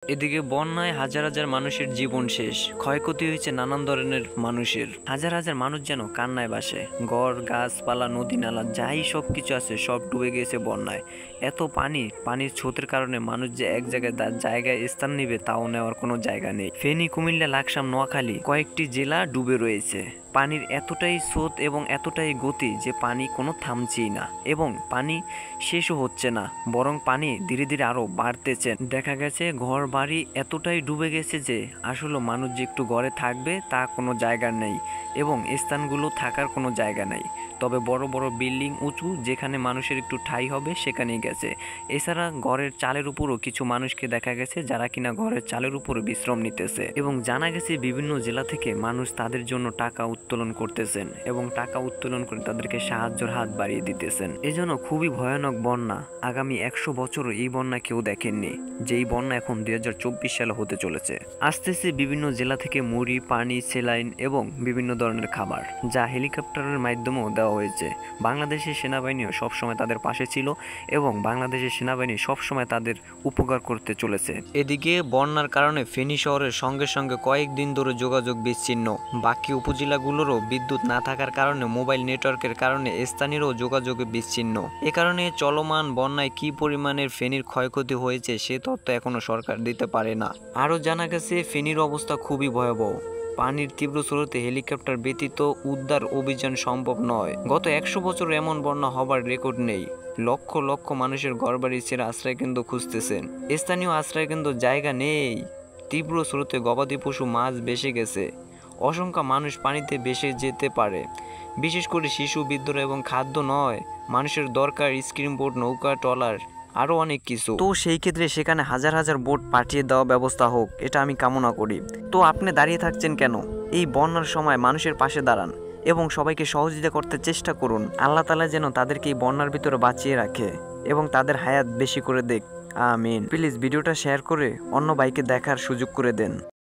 এদিকে বন্যায় হাজার হাজার মানুষের জীবন শেষ, ক্ষয়ক্ষতি হয়েছে নানান ধরনের মানুষের। হাজার হাজার মানুষ যেন কান্নায় ভাসে। ঘর, গাছপালা, নদী নালা যাই সব কিছু আছে সব ডুবে গিয়েছে বন্যায়। এত পানির স্রোতের কারণে মানুষ যে এক জায়গায় জায়গায় স্থান নেবে তাও নেওয়ার কোনো জায়গা নেই। ফেনী, কুমিল্লা, লাকসাম, নোয়াখালী কয়েকটি জেলা ডুবে রয়েছে। পানির এতটাই স্রোত এবং এতটাই গতি যে পানি কোনো থামছেই না, এবং পানি শেষও হচ্ছে না, বরং পানি ধীরে ধীরে আরো বাড়তেছে। দেখা গেছে ঘর বাড়ি এতটাই ডুবে গেছে যে আসলে মানুষ যে একটু ঘরে থাকবে তা কোনো জায়গা নেই, এবং স্থানগুলো থাকার কোনো জায়গা নেই। তবে বড় বড় বিল্ডিং উঁচু যেখানে মানুষের একটু ঠাঁই হবে সেখানেই গেছে। এছাড়া ঘরের চালের উপরও কিছু মানুষকে দেখা গেছে যারা কিনা ঘরের চালের উপরে বিশ্রাম নিতেছে, এবং জানা গেছে বিভিন্ন জেলা থেকে মানুষ তাদের জন্য টাকা উত্তোলন করতেছেন এবং টাকা উত্তোলন করে তাদেরকে সাহায্যের হাত বাড়িয়ে দিতেছেন। এজন্য খুবই ভয়ানক বন্যা। আগামী 100 বছরও এই বন্যা কেউ দেখেননি, যে এই বন্যা এখন 2024 সালে হতে চলেছে। আসতেছে বিভিন্ন জেলা থেকে মুড়ি, পানি, সেলাইন এবং বিভিন্ন ধরনের খাবার, যা হেলিকপ্টারের মাধ্যমেও দেওয়া হয়েছে। বাংলাদেশের সেনাবাহিনীও সবসময় তাদের পাশে ছিল এবং বাংলাদেশের সেনাবাহিনী সবসময় তাদের উপকার করতে চলেছে। এদিকে বন্যার কারণে ফেনী শহরের সঙ্গে সঙ্গে কয়েকদিন ধরে যোগাযোগ বিচ্ছিন্ন। বাকি উপজেলাগুলোরও বিদ্যুৎ না থাকার কারণে মোবাইল নেটওয়ার্কের কারণে স্থানীয়ও যোগাযোগ বিচ্ছিন্ন। এ কারণে চলমান বন্যায় কি পরিমাণের ফেনীর ক্ষয়ক্ষতি হয়েছে সে তথ্য এখনো সরকার দিতে পারে না। আরও জানা গেছে ফেনীর অবস্থা খুবই ভয়াবহ। পানির তীব্র স্রোতে হেলিকপ্টার ব্যতীত উদ্ধার অভিযান সম্ভব নয়। গত 100 বছর এমন বন্যা হবার রেকর্ড নেই। লক্ষ লক্ষ মানুষের ঘরবাড়ি ছেড়ে আশ্রয়কেন্দ্র খুঁজতেছেন। স্থানীয় আশ্রয়কেন্দ্র জায়গা নেই। তীব্র স্রোতে গবাদি পশু, মাছ ভেসে গেছে। অসংখ্য মানুষ পানিতে ভেসে যেতে পারে। বিশেষ করে শিশু, বৃদ্ধরা, এবং খাদ্য নয়, মানুষের দরকার স্ক্রিন বোট, নৌকা, ট্রলার, আরও অনেক কিছু। তো সেই ক্ষেত্রে সেখানে হাজার হাজার বোট পাঠিয়ে দেওয়া ব্যবস্থা হোক, এটা আমি কামনা করি। তো আপনি দাঁড়িয়ে থাকছেন কেন? এই বন্যার সময় মানুষের পাশে দাঁড়ান এবং সবাইকে সহযোগিতা করতে চেষ্টা করুন। আল্লাহ তাআলা যেন তাদেরকে এই বন্যার ভিতরে বাঁচিয়ে রাখে এবং তাদের হায়াত বেশি করে দেখ। আমিন। প্লিজ ভিডিওটা শেয়ার করে অন্য ভাইকে দেখার সুযোগ করে দেন।